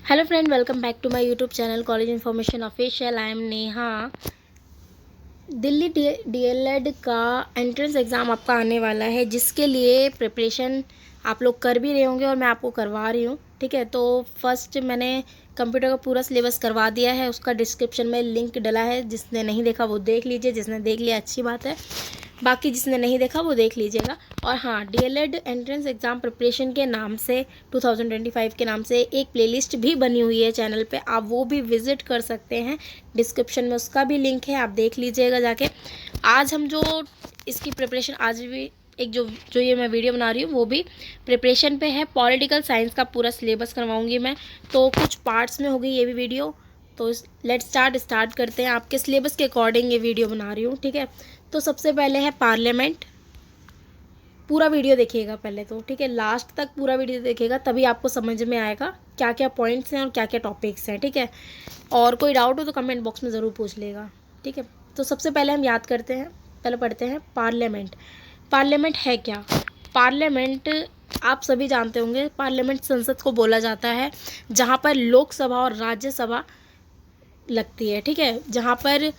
Hello friend, welcome back to my YouTube channel college information official. I am Neha. Delhi DElEd का entrance exam आपका आने वाला है, जिसके लिए प्रिपरेशन आप लोग कर भी रहे होंगे और मैं आपको करवा रही हूँ। ठीक है, तो फर्स्ट मैंने कंप्यूटर का पूरा सिलेबस करवा दिया है, उसका डिस्क्रिप्शन में लिंक डला है। जिसने नहीं देखा वो देख लीजिए, जिसने देख लिया अच्छी बात है, बाकी जिसने नहीं देखा वो देख लीजिएगा। और हाँ, डीएलएड एंट्रेंस एग्ज़ाम प्रिपरेशन के नाम से 2025 के नाम से एक प्लेलिस्ट भी बनी हुई है चैनल पे, आप वो भी विज़िट कर सकते हैं। डिस्क्रिप्शन में उसका भी लिंक है, आप देख लीजिएगा जाके। आज हम जो इसकी प्रिपरेशन आज भी एक जो ये मैं वीडियो बना रही हूँ वो भी प्रिपरेशन पे है। पॉलिटिकल साइंस का पूरा सिलेबस करवाऊँगी मैं, तो कुछ पार्ट्स में होगी ये भी वीडियो। तो लेट स्टार्ट करते हैं। आपके सिलेबस के अकॉर्डिंग ये वीडियो बना रही हूँ, ठीक है। तो सबसे पहले है पार्लियामेंट। पूरा वीडियो देखिएगा पहले तो, ठीक है, लास्ट तक पूरा वीडियो देखिएगा, तभी आपको समझ में आएगा क्या क्या पॉइंट्स हैं और क्या क्या टॉपिक्स हैं, ठीक है। और कोई डाउट हो तो कमेंट बॉक्स में ज़रूर पूछ लेगा, ठीक है। तो सबसे पहले हम याद करते हैं, पहले पढ़ते हैं पार्लियामेंट। पार्लियामेंट है क्या? पार्लियामेंट आप सभी जानते होंगे, पार्लियामेंट संसद को बोला जाता है, जहाँ पर लोकसभा और राज्यसभा लगती है, ठीक है। जहाँ पर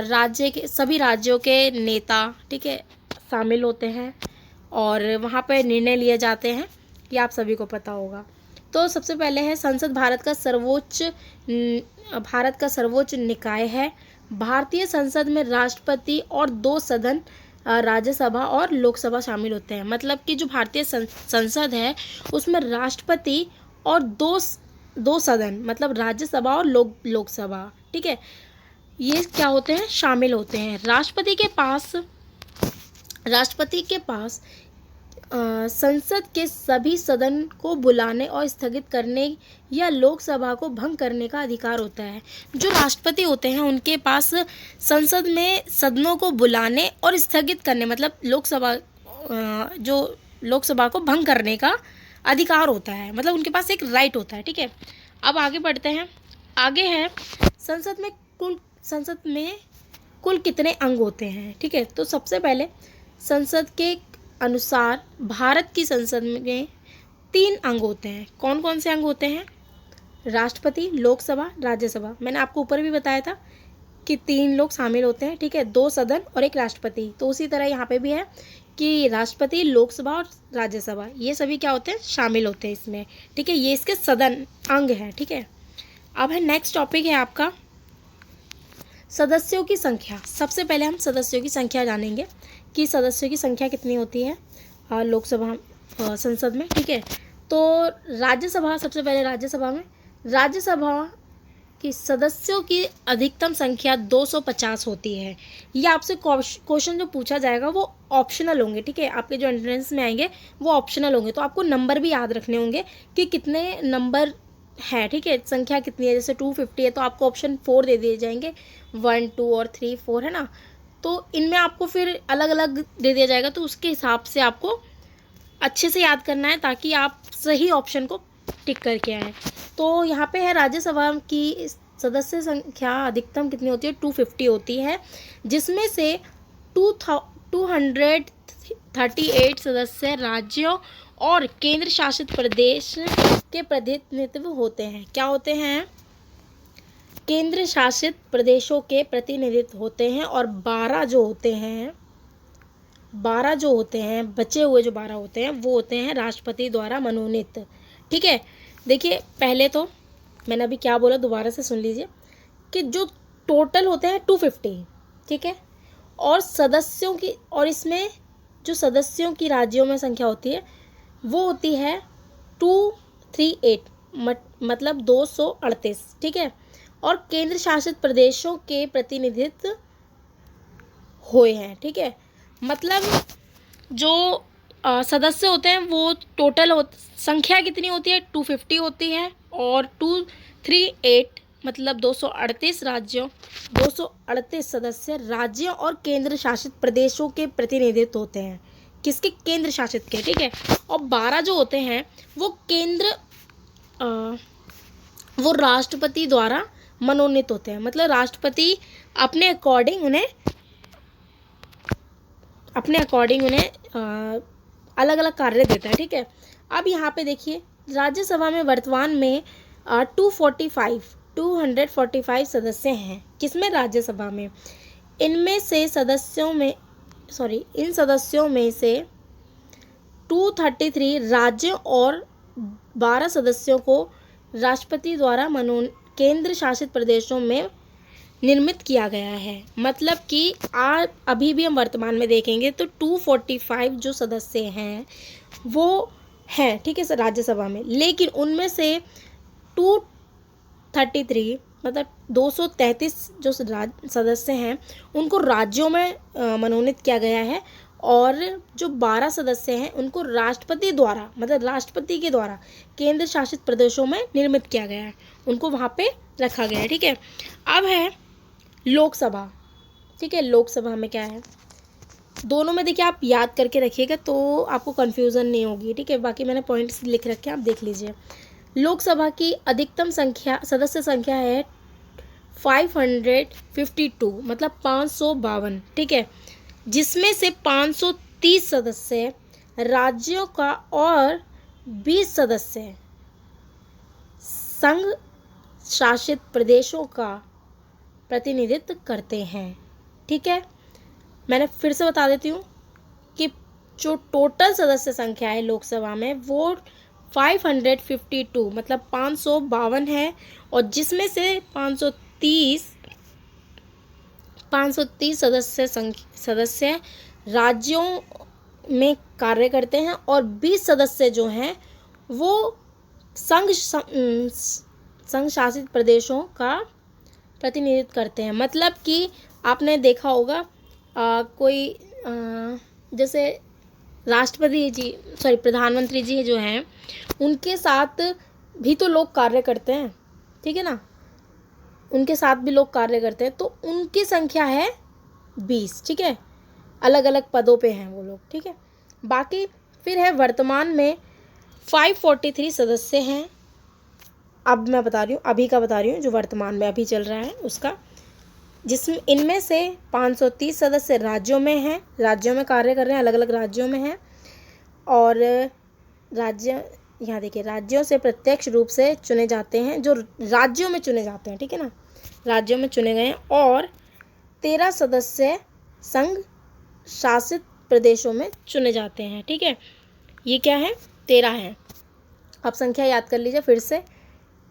राज्य के सभी राज्यों के नेता, ठीक है, शामिल होते हैं और वहाँ पर निर्णय लिए जाते हैं, ये आप सभी को पता होगा। तो सबसे पहले है संसद भारत का सर्वोच्च निकाय है। भारतीय संसद में राष्ट्रपति और 2 सदन राज्यसभा और लोकसभा शामिल होते हैं। मतलब कि जो भारतीय संसद है उसमें राष्ट्रपति और दो सदन, मतलब राज्यसभा और लोकसभा, ठीक है, ये क्या होते हैं, शामिल होते हैं। राष्ट्रपति के पास संसद के सभी सदन को बुलाने और स्थगित करने या लोकसभा को भंग करने का अधिकार होता है। जो राष्ट्रपति होते हैं उनके पास संसद में सदनों को बुलाने और स्थगित करने, मतलब लोकसभा को भंग करने का अधिकार होता है, मतलब उनके पास एक राइट होता है, ठीक है। अब आगे बढ़ते हैं। आगे है संसद में कुल कितने अंग होते हैं, ठीक है। तो सबसे पहले संसद के अनुसार भारत की संसद में 3 अंग होते हैं। कौन कौन से अंग होते हैं? राष्ट्रपति, लोकसभा, राज्यसभा। मैंने आपको ऊपर भी बताया था कि 3 लोग शामिल होते हैं, ठीक है, 2 सदन और एक राष्ट्रपति। तो उसी तरह यहाँ पे भी है कि राष्ट्रपति, लोकसभा और राज्यसभा, ये सभी क्या होते हैं, शामिल होते हैं इसमें, ठीक है। ये इसके सदन अंग हैं, ठीक है। अब है नेक्स्ट टॉपिक है आपका सदस्यों की संख्या। सबसे पहले हम सदस्यों की संख्या जानेंगे कि सदस्यों की संख्या कितनी होती है लोकसभा संसद में, ठीक है। तो राज्यसभा, सबसे पहले राज्यसभा की सदस्यों की अधिकतम संख्या 250 होती है। ये आपसे क्वेश्चन जो पूछा जाएगा वो ऑप्शनल होंगे, ठीक है, आपके जो एंट्रेंस में आएंगे वो ऑप्शनल होंगे, तो आपको नंबर भी याद रखने होंगे कि कितने नंबर है, ठीक है, संख्या कितनी है। जैसे 250 है तो आपको ऑप्शन 4 दे दिए जाएंगे, 1, 2 और 3, 4, है ना। तो इनमें आपको फिर अलग अलग दे दिया जाएगा, तो उसके हिसाब से आपको अच्छे से याद करना है ताकि आप सही ऑप्शन को टिक करके आएँ। तो यहाँ पे है राज्यसभा की सदस्य संख्या अधिकतम कितनी होती है, 250 होती है, जिसमें से 238 सदस्य राज्यों और केंद्र शासित प्रदेश के प्रतिनिधित्व होते हैं। क्या होते हैं? केंद्र शासित प्रदेशों के प्रतिनिधित्व होते हैं। और 12 जो होते हैं, बचे हुए जो 12 होते हैं वो होते हैं राष्ट्रपति द्वारा मनोनीत, ठीक है। देखिए, पहले तो मैंने अभी क्या बोला दोबारा से सुन लीजिए कि जो टोटल होते हैं 250, ठीक है, और इसमें जो सदस्यों की राज्यों में संख्या होती है वो होती है 238, मतलब 238, ठीक है। और केंद्र शासित प्रदेशों के प्रतिनिधित्व हुए हैं, ठीक है। मतलब जो सदस्य होते हैं वो टोटल संख्या कितनी होती है, 250 होती है, और 238 मतलब 238 सदस्य राज्यों और केंद्र शासित प्रदेशों के प्रतिनिधित्व होते हैं। किसके? केंद्र शासित के, ठीक है। और 12 जो होते हैं वो राष्ट्रपति द्वारा मनोनीत होते हैं। मतलब राष्ट्रपति अपने अकॉर्डिंग उन्हें अलग अलग कार्य देता है, ठीक है। अब यहाँ पे देखिए, राज्यसभा में वर्तमान में 245 सदस्य हैं किसमें, राज्यसभा में। इन सदस्यों में से 233 राज्यों और 12 सदस्यों को राष्ट्रपति द्वारा केंद्र शासित प्रदेशों में निर्मित किया गया है। मतलब कि अभी भी हम वर्तमान में देखेंगे तो 245 जो सदस्य हैं वो हैं, ठीक है, राज्यसभा में, लेकिन उनमें से 233 मतलब 233 जो सदस्य हैं उनको राज्यों में मनोनीत किया गया है, और जो 12 सदस्य हैं उनको राष्ट्रपति द्वारा मतलब राष्ट्रपति के द्वारा केंद्र शासित प्रदेशों में निर्मित किया गया है, उनको वहाँ पे रखा गया है, ठीक है। अब है लोकसभा, ठीक है। लोकसभा में क्या है, दोनों में देखिए आप याद करके रखिएगा तो आपको कन्फ्यूज़न नहीं होगी, ठीक है। बाकी मैंने पॉइंट्स लिख रखे हैं, आप देख लीजिए। लोकसभा की अधिकतम सदस्य संख्या है 552 मतलब 552, ठीक है, जिसमें से 530 सदस्य राज्यों का और 20 सदस्य संघ शासित प्रदेशों का प्रतिनिधित्व करते हैं, ठीक है। मैंने फिर से बता देती हूँ कि जो टोटल सदस्य संख्या है लोकसभा में वो 552 मतलब 552 है, और जिसमें से 530 सदस्य राज्यों में कार्य करते हैं, और 20 सदस्य जो हैं वो संघ शासित प्रदेशों का प्रतिनिधित्व करते हैं। मतलब कि आपने देखा होगा जैसे प्रधानमंत्री जी जो हैं उनके साथ भी तो लोग कार्य करते हैं, ठीक है ना, उनके साथ भी लोग कार्य करते हैं, तो उनकी संख्या है 20, ठीक है, अलग अलग पदों पे हैं वो लोग, ठीक है। बाकी फिर है वर्तमान में 543 सदस्य हैं। अब मैं बता रही हूँ, अभी का बता रही हूँ, जो वर्तमान में अभी चल रहा है उसका, जिसमें इनमें से 530 सदस्य राज्यों में हैं, राज्यों में कार्य कर रहे हैं, अलग अलग राज्यों में हैं, और यहाँ देखिए राज्यों से प्रत्यक्ष रूप से चुने जाते हैं, जो राज्यों में चुने जाते हैं, ठीक है ना, राज्यों में चुने गए हैं, और 13 सदस्य संघ शासित प्रदेशों में चुने जाते हैं, ठीक है। ये क्या है, 13 है। अब संख्या याद कर लीजिए फिर से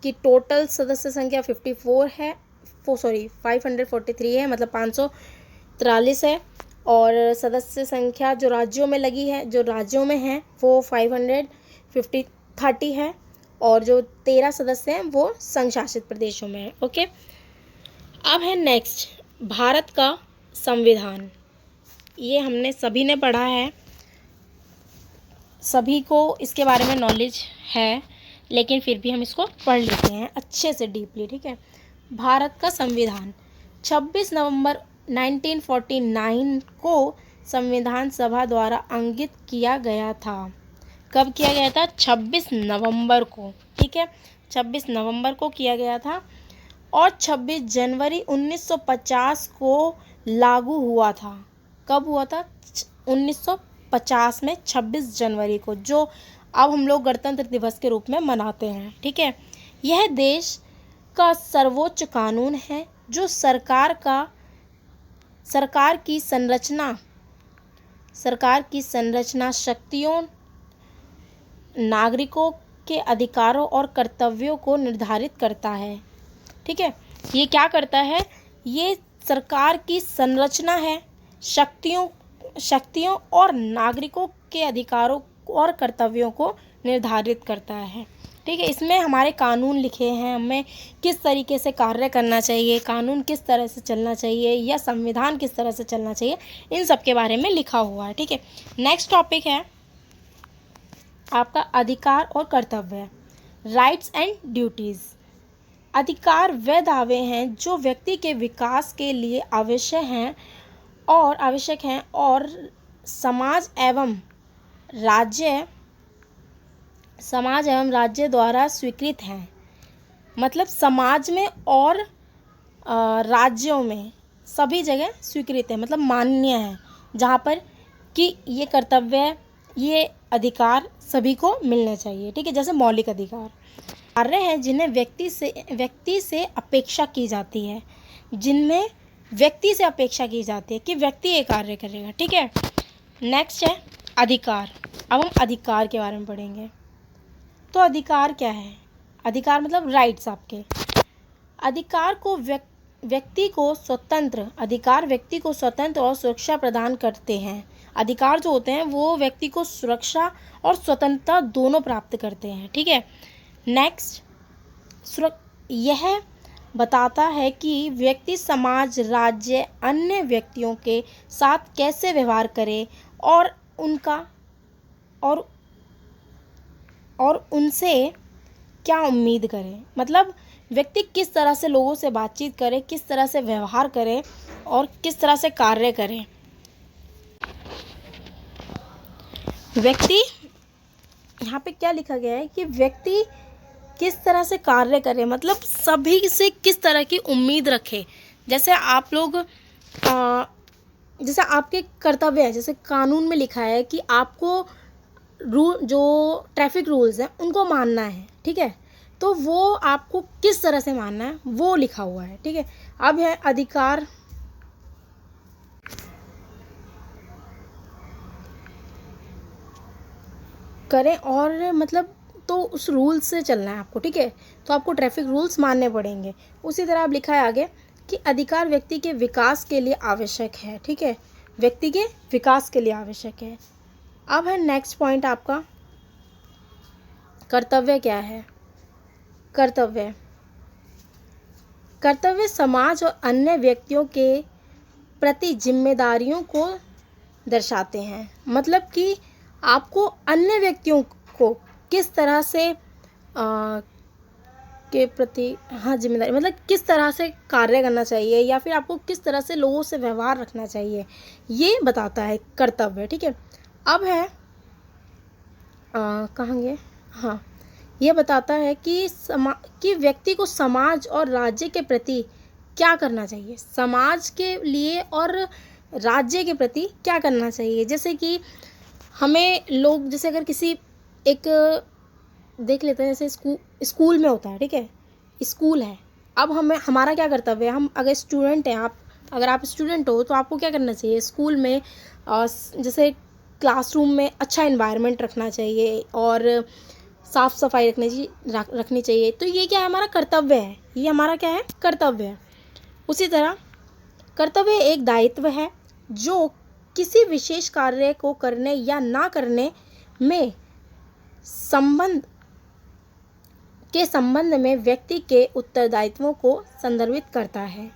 कि टोटल सदस्य संख्या 543 है, मतलब 543 है, और सदस्य संख्या जो राज्यों में लगी है, जो राज्यों में है वो 530 है, और जो 13 सदस्य हैं वो संघ शासित प्रदेशों में है, ओके। अब है नेक्स्ट भारत का संविधान। ये हमने सभी ने पढ़ा है, सभी को इसके बारे में नॉलेज है, लेकिन फिर भी हम इसको पढ़ लेते हैं अच्छे से डीपली, ठीक है। भारत का संविधान 26 नवंबर 1949 को संविधान सभा द्वारा अंकित किया गया था। कब किया गया था, 26 नवंबर को, ठीक है, 26 नवंबर को किया गया था, और 26 जनवरी 1950 को लागू हुआ था। कब हुआ था, 1950 में 26 जनवरी को, जो अब हम लोग गणतंत्र दिवस के रूप में मनाते हैं, ठीक है। यह देश का सर्वोच्च कानून है जो सरकार की संरचना, शक्तियों, नागरिकों के अधिकारों और कर्तव्यों को निर्धारित करता है, ठीक है। ये क्या करता है, ये सरकार की संरचना है, शक्तियों और नागरिकों के अधिकारों और कर्तव्यों को निर्धारित करता है, ठीक है। इसमें हमारे कानून लिखे हैं, हमें किस तरीके से कार्य करना चाहिए, कानून किस तरह से चलना चाहिए, या संविधान किस तरह से चलना चाहिए, इन सब के बारे में लिखा हुआ है, ठीक है। नेक्स्ट टॉपिक है आपका अधिकार और कर्तव्य, राइट्स एंड ड्यूटीज़। अधिकार वे दावे हैं जो व्यक्ति के विकास के लिए आवश्यक हैं और समाज एवं राज्य द्वारा स्वीकृत हैं। मतलब समाज में और राज्यों में सभी जगह स्वीकृत है, मतलब मान्य है, जहाँ पर कि ये कर्तव्य, ये अधिकार सभी को मिलने चाहिए, ठीक है, जैसे मौलिक अधिकार। कार्य हैं जिन्हें व्यक्ति से अपेक्षा की जाती है, जिनमें व्यक्ति से अपेक्षा की जाती है कि व्यक्ति ये कार्य करेगा। ठीक है, नेक्स्ट है अधिकार। अब हम अधिकार के बारे में पढ़ेंगे। तो अधिकार क्या है? अधिकार मतलब राइट्स आपके। अधिकार को व्यक्ति को स्वतंत्र और सुरक्षा प्रदान करते हैं। अधिकार जो होते हैं वो व्यक्ति को सुरक्षा और स्वतंत्रता दोनों प्राप्त करते हैं। ठीक है, नेक्स्ट, यह बताता है कि व्यक्ति समाज, राज्य, अन्य व्यक्तियों के साथ कैसे व्यवहार करे और उनसे क्या उम्मीद करे। मतलब व्यक्ति किस तरह से लोगों से बातचीत करे, किस तरह से व्यवहार करे और किस तरह से कार्य करे। व्यक्ति, यहाँ पे क्या लिखा गया है कि व्यक्ति किस तरह से कार्य करे, मतलब सभी से किस तरह की उम्मीद रखे। जैसे आप लोग जैसे आपके कर्तव्य है, जैसे कानून में लिखा है कि आपको जो ट्रैफिक रूल्स हैं उनको मानना है। ठीक है, तो वो आपको किस तरह से मानना है वो लिखा हुआ है। ठीक है, अब है अधिकार। करें और मतलब तो उस रूल से चलना है आपको। ठीक है, तो आपको ट्रैफिक रूल्स मानने पड़ेंगे। उसी तरह अब लिखा है आगे कि अधिकार व्यक्ति के विकास के लिए आवश्यक है। ठीक है, व्यक्ति के विकास के लिए आवश्यक है। अब है नेक्स्ट पॉइंट आपका, कर्तव्य क्या है? कर्तव्य समाज और अन्य व्यक्तियों के प्रति जिम्मेदारियों को दर्शाते हैं। मतलब कि आपको अन्य व्यक्तियों को किस तरह से के प्रति जिम्मेदारी, मतलब किस तरह से कार्य करना चाहिए या फिर आपको किस तरह से लोगों से व्यवहार रखना चाहिए, ये बताता है कर्तव्य। ठीक है, अब है कहाँ गए, ये बताता है कि व्यक्ति को समाज और राज्य के प्रति क्या करना चाहिए, समाज के लिए और राज्य के प्रति क्या करना चाहिए। जैसे कि हमें लोग, जैसे अगर किसी एक देख लेते हैं, जैसे स्कूल में होता है। ठीक है, स्कूल है, अब हमारा क्या कर्तव्य है, हम अगर स्टूडेंट हैं, अगर आप स्टूडेंट हो तो आपको क्या करना चाहिए, स्कूल में जैसे क्लासरूम में अच्छा एनवायरनमेंट रखना चाहिए और साफ़ सफाई रखनी चाहिए। तो ये क्या है, हमारा कर्तव्य है, ये हमारा क्या है, कर्तव्य है। उसी तरह कर्तव्य एक दायित्व है जो किसी विशेष कार्य को करने या ना करने में संबंध में व्यक्ति के उत्तरदायित्वों को संदर्भित करता है।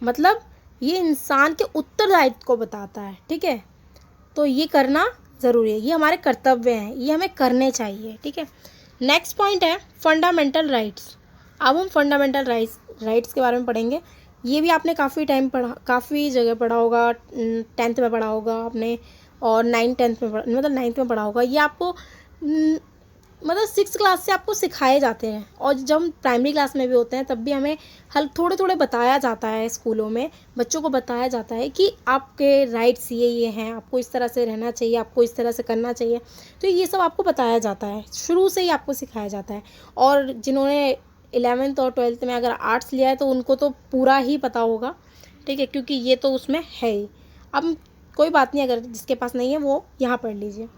मतलब ये इंसान के उत्तरदायित्व को बताता है। ठीक है, तो ये करना ज़रूरी है, ये हमारे कर्तव्य हैं, ये हमें करने चाहिए। ठीक है, नेक्स्ट पॉइंट है फंडामेंटल राइट्स। अब हम फंडामेंटल राइट्स के बारे में पढ़ेंगे। ये भी आपने काफ़ी जगह पढ़ा होगा, 10th में पढ़ा होगा आपने और 9th में पढ़ा होगा। ये आपको मतलब 6th क्लास से आपको सिखाए जाते हैं और जब हम प्राइमरी क्लास में भी होते हैं तब भी हमें थोड़े बताया जाता है, स्कूलों में बच्चों को बताया जाता है कि आपके राइट्स ये हैं, आपको इस तरह से रहना चाहिए, आपको इस तरह से करना चाहिए। तो ये सब आपको बताया जाता है, शुरू से ही आपको सिखाया जाता है। और जिन्होंने 11th और 12th में अगर आर्ट्स लिया है तो उनको तो पूरा ही पता होगा। ठीक है, क्योंकि ये तो उसमें है ही। अब कोई बात नहीं, अगर जिसके पास नहीं है वो यहाँ पढ़ लीजिए।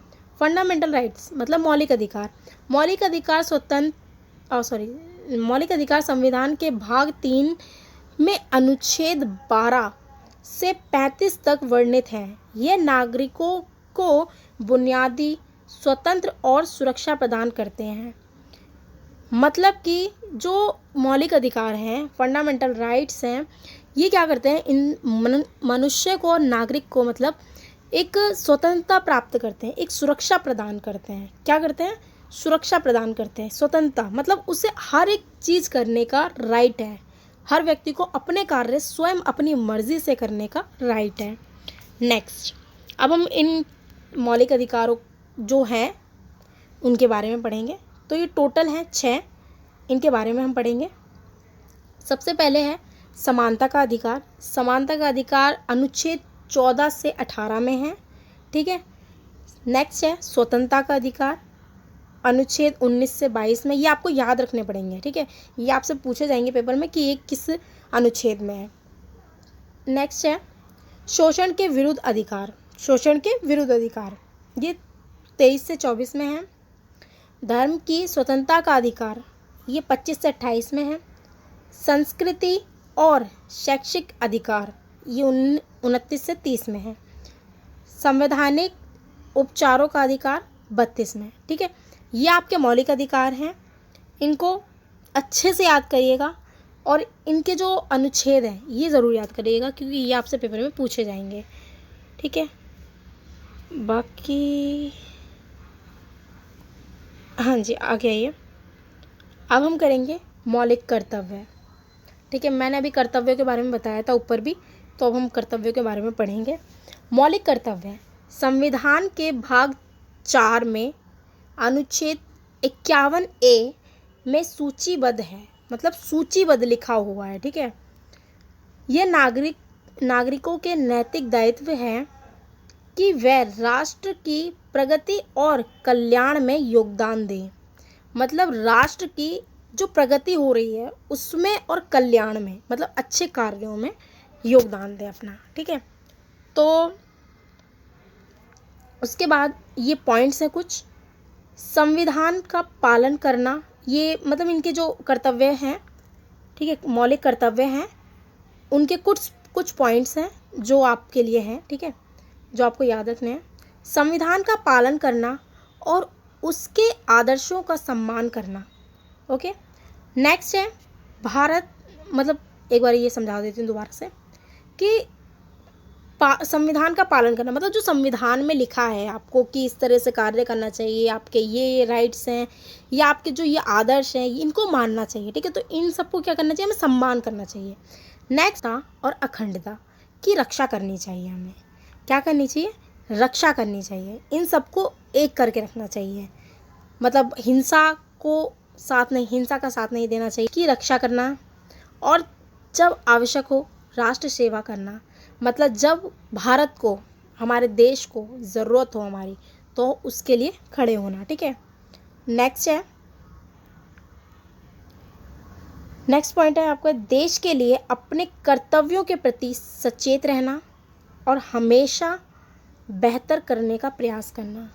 फंडामेंटल राइट्स मतलब मौलिक अधिकार। मौलिक अधिकार संविधान के भाग 3 में अनुच्छेद 12 से 35 तक वर्णित हैं। ये नागरिकों को बुनियादी स्वतंत्र और सुरक्षा प्रदान करते हैं। मतलब कि जो मौलिक अधिकार हैं, फंडामेंटल राइट्स हैं, ये क्या करते हैं, इन मनुष्य को और नागरिक को मतलब एक स्वतंत्रता प्राप्त करते हैं, एक सुरक्षा प्रदान करते हैं। क्या करते हैं, सुरक्षा प्रदान करते हैं। स्वतंत्रता मतलब उसे हर एक चीज़ करने का राइट है, हर व्यक्ति को अपने कार्य स्वयं अपनी मर्जी से करने का राइट है। नेक्स्ट, अब हम इन मौलिक अधिकारों जो हैं उनके बारे में पढ़ेंगे। तो ये टोटल हैं 6, इनके बारे में हम पढ़ेंगे। सबसे पहले है समानता का अधिकार। समानता का अधिकार अनुच्छेद 14 से 18 में है। ठीक है, नेक्स्ट है स्वतंत्रता का अधिकार। अनुच्छेद 19 से 22 में, ये आपको याद रखने पड़ेंगे, ठीक है। ये आपसे पूछे जाएंगे पेपर में कि ये किस अनुच्छेद में है। नेक्स्ट है शोषण के विरुद्ध अधिकार। शोषण के विरुद्ध अधिकार ये 23 से 24 में है। धर्म की स्वतंत्रता का अधिकार ये 25 से 28 में है। संस्कृति और शैक्षिक अधिकार ये 29 से 30 में है। संवैधानिक उपचारों का अधिकार 32 में, ठीक है। ये आपके मौलिक अधिकार हैं, इनको अच्छे से याद करिएगा और इनके जो अनुच्छेद हैं ये ज़रूर याद करिएगा क्योंकि ये आपसे पेपर में पूछे जाएंगे, ठीक है। बाकी हाँ जी, आगे आइए। अब हम करेंगे मौलिक कर्तव्य, ठीक है। मैंने अभी कर्तव्यों के बारे में बताया था ऊपर भी, तो अब हम कर्तव्यों के बारे में पढ़ेंगे। मौलिक कर्तव्य संविधान के भाग 4 में अनुच्छेद 51A में सूचीबद्ध है, मतलब सूचीबद्ध लिखा हुआ है, ठीक है। यह नागरिकों के नैतिक दायित्व है कि वह राष्ट्र की प्रगति और कल्याण में योगदान दें। मतलब राष्ट्र की जो प्रगति हो रही है उसमें और कल्याण में, मतलब अच्छे कार्यों में योगदान दें अपना, ठीक है। तो उसके बाद ये पॉइंट्स हैं कुछ। संविधान का पालन करना, ये मतलब इनके जो कर्तव्य हैं, ठीक है, मौलिक कर्तव्य हैं, उनके कुछ पॉइंट्स हैं जो आपके लिए हैं, ठीक है, जो आपको याद रखने हैं। संविधान का पालन करना और उसके आदर्शों का सम्मान करना, ओके। नेक्स्ट है भारत, मतलब एक बार ये समझा देती हूँ दोबारा से कि संविधान का पालन करना मतलब जो संविधान में लिखा है आपको कि इस तरह से कार्य करना चाहिए, आपके ये राइट्स हैं या आपके जो ये आदर्श हैं इनको मानना चाहिए, ठीक है। तो इन सबको क्या करना चाहिए, हमें सम्मान करना चाहिए। नेक्स्ट और अखंडता की रक्षा करनी चाहिए, हमें क्या करनी चाहिए, रक्षा करनी चाहिए। इन सबको एक करके रखना चाहिए, मतलब हिंसा का साथ नहीं देना चाहिए, की रक्षा करना। और जब आवश्यक हो राष्ट्र सेवा करना, मतलब जब भारत को, हमारे देश को ज़रूरत हो हमारी, तो उसके लिए खड़े होना, ठीक है। नेक्स्ट पॉइंट है आपका देश के लिए अपने कर्तव्यों के प्रति सचेत रहना और हमेशा बेहतर करने का प्रयास करना,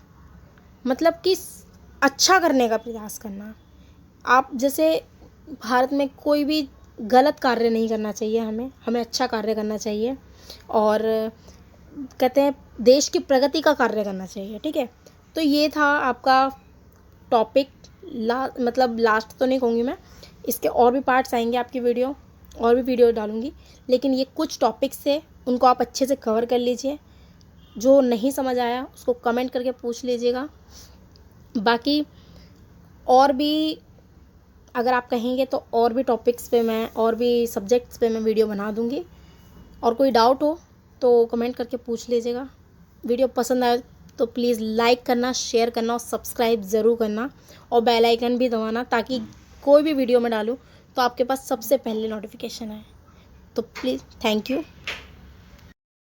मतलब कि अच्छा करने का प्रयास करना। आप जैसे भारत में कोई भी गलत कार्य नहीं करना चाहिए, हमें अच्छा कार्य करना चाहिए और कहते हैं देश की प्रगति का कार्य करना चाहिए, ठीक है। तो ये था आपका टॉपिक, मतलब लास्ट तो नहीं कहूँगी मैं, इसके और भी पार्ट्स आएंगे आपकी वीडियो, और भी वीडियो डालूँगी, लेकिन ये कुछ टॉपिक्स थे उनको आप अच्छे से कवर कर लीजिए। जो नहीं समझ आया उसको कमेंट करके पूछ लीजिएगा। बाकी और भी अगर आप कहेंगे तो और भी टॉपिक्स पे मैं, और भी सब्जेक्ट्स पे मैं वीडियो बना दूँगी। और कोई डाउट हो तो कमेंट करके पूछ लीजिएगा। वीडियो पसंद आए तो प्लीज़ लाइक करना, शेयर करना और सब्सक्राइब ज़रूर करना और बेल आइकन भी दबाना ताकि कोई भी वीडियो मैं डालूँ तो आपके पास सबसे पहले नोटिफिकेशन आए। तो प्लीज़, थैंक यू।